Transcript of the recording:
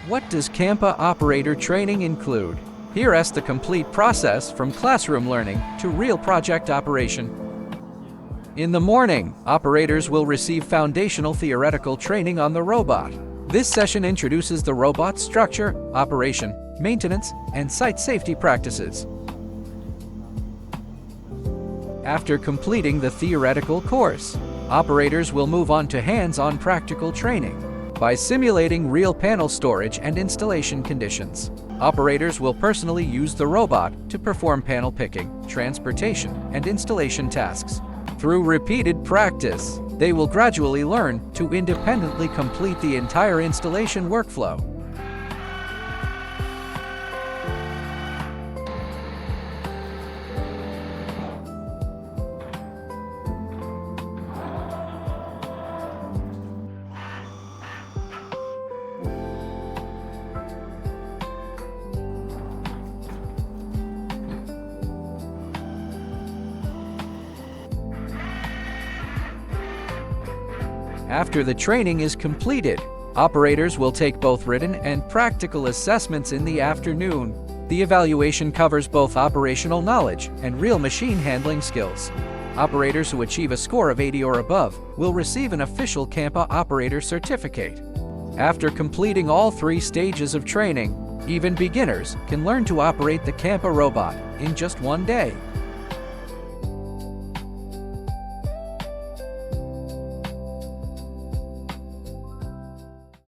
What does CAMPA operator training include? Here is the complete process from classroom learning to real project operation. In the morning, operators will receive foundational theoretical training on the robot. This session introduces the robot's structure, operation, maintenance, and site safety practices. After completing the theoretical course, operators will move on to hands-on practical training. By simulating real panel storage and installation conditions, operators will personally use the robot to perform panel picking, transportation, and installation tasks. Through repeated practice, they will gradually learn to independently complete the entire installation workflow. After the training is completed, operators will take both written and practical assessments in the afternoon. The evaluation covers both operational knowledge and real machine handling skills. Operators who achieve a score of 80 or above will receive an official CAMPA operator certificate. After completing all 3 stages of training, even beginners can learn to operate the CAMPA robot in just one day.